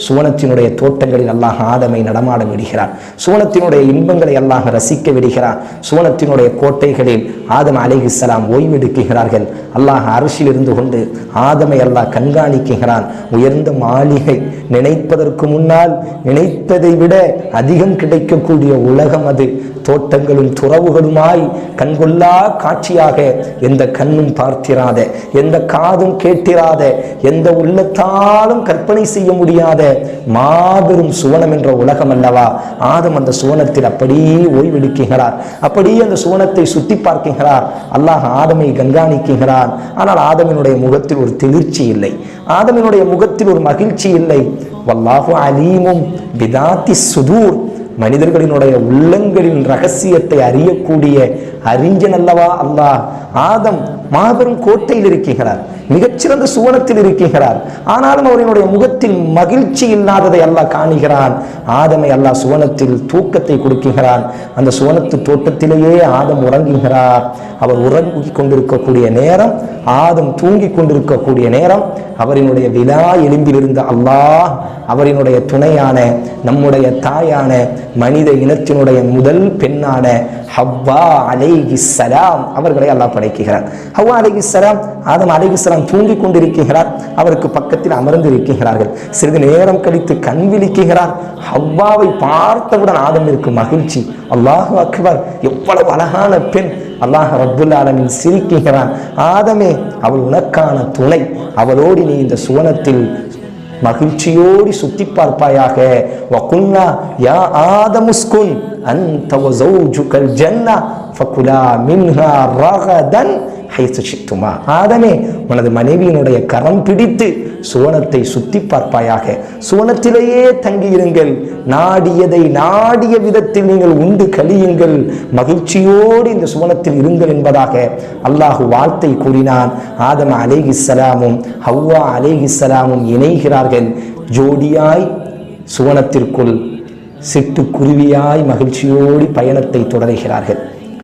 சுவனத்தினுடைய தோட்டங்களில் அல்லாஹ் ஆதமை நடமாட விடுகிறான். சுவனத்தினுடைய இன்பங்களை அல்லாஹ் ரசிக்க விடுகிறான். சுவனத்தினுடைய கோட்டைகளில் ஆதம் அலைஹிஸ்ஸலாம் ஓய்வெடுக்கிறார்கள். அல்லாஹ் அரிசியில் இருந்து கொண்டு ஆதமை அல்லாஹ் கண்காணிக்கிறான். உயர்ந்த மாளிகை, நினைப்பதற்கு முன்னால் நினைப்பதை விட அதிகம் கிடைக்கக்கூடிய உலகம் அது. தோட்டங்களும் துறவுகளுமாய் கண்கொள்ளா காட்சியாக எந்த கண்ணும் பார்த்திராத, எந்த காதும் கேட்டிராத, எந்த உள்ளத்தாலும் கற்பனை செய்ய முடியாத மாபெரும் சுவனம் என்ற உலகம் அல்லவா. ஆதம் அந்த சுவனத்தில் அப்படியே ஓய்வெடுக்கிறார். அப்படியே அந்த சுவனத்தை சுத்தி பார்க்கிறார். அல்லாஹ் ஆதமை கண்காணிக்கிறான். ஆனால் ஆதமினுடைய முகத்தில் ஒரு தெளிர்ச்சி இல்லை, ஆதமினுடைய முகத்தில் ஒரு மகிழ்ச்சி இல்லை. வல்லாஹு அலீமும் பிதாத்தி சுதூர், மனிதர்களினுடைய உள்ளங்களின் ரகசியத்தை அறியக்கூடிய அறிஞன் அல்லவா அல்லாஹ். ஆதம் மாபெரும் கோட்டையில் இருக்கிறார், மிகச்சிறந்த சுவனத்தில் இருக்கிறார். ஆனாலும் அவரினுடைய முகத்தில் மகிழ்ச்சி இல்லாததை அல்லாஹ் காணுகிறான். ஆதமை அல்லாஹ் சுவனத்தில் தூக்கத்தை கொடுக்கிறான். அந்த சுவனத்து தோட்டத்திலேயே ஆதம் உறங்குகிறார். அவர் உறங்கி கொண்டிருக்கக்கூடிய நேரம், ஆதம் தூங்கி கொண்டிருக்கக்கூடிய நேரம், அவரினுடைய விலா எலும்பிலிருந்த அல்லாஹ் அவரினுடைய துணையான நம்முடைய தாயான மனித இனத்தினுடைய முதல் பெண்ணான ஹவ்வா அலைஹிஸ்ஸலாம் அவர்களை அல்லாஹ் படைக்கிறார். ஹவ்வா அலைஹிஸ்ஸலாம் ஆதம் அலைஹிஸ்ஸலாம் தூங்கி கொண்டிருக்கிறார். அவருக்கு பக்கத்தில் அமர்ந்து இருக்கிறார்கள். சிறிது நேரம் கழித்து கண் விழிக்கிறார். ஹவ்வாவை பார்த்தவுடன் ஆதமிற்கு மகிழ்ச்சி. அல்லாஹு அக்பர், எவ்வளவு அழகான பெண். அல்லாஹ் ரப்புல் ஆலமீன் சிரிக்கிறான். ஆதமே, அவள் உனக்கான துணை, அவளோடு நீ இந்த சுவனத்தில் மகிழ்ச்சியோடு சுத்தி பார்ப்பாயாக. வகுன்னா யா ஆதமுஸ்குன் அன்த வஸௌஜுகல் ஜன்னah ஃபகுலா மின்ஹா ரகதன் ஹைஸு ஷி'துமா. ஆதமே, உனது மனைவியினுடைய கரம் பிடித்து சுவனத்தை சுத்தி பார்ப்பாயாக. சுவனத்திலேயே தங்கியிருங்கள். நாடியதை நாடிய விதத்தில் நீங்கள் உண்டு கழியுங்கள். மகிழ்ச்சியோடு இந்த சுவனத்தில் இருங்கள் என்பதாக அல்லாஹ் வார்த்தை கூறினான். ஆதம் அலைஹிஸ்ஸலாமும் ஹவ்வா அலைஹிஸ்ஸலாமும் இணைகிறார்கள். ஜோடியாய் சுவனத்திற்குள் சிட்டுக்குருவியாய் மகிழ்ச்சியோடு பயணத்தை தொடர்கிறார்கள்.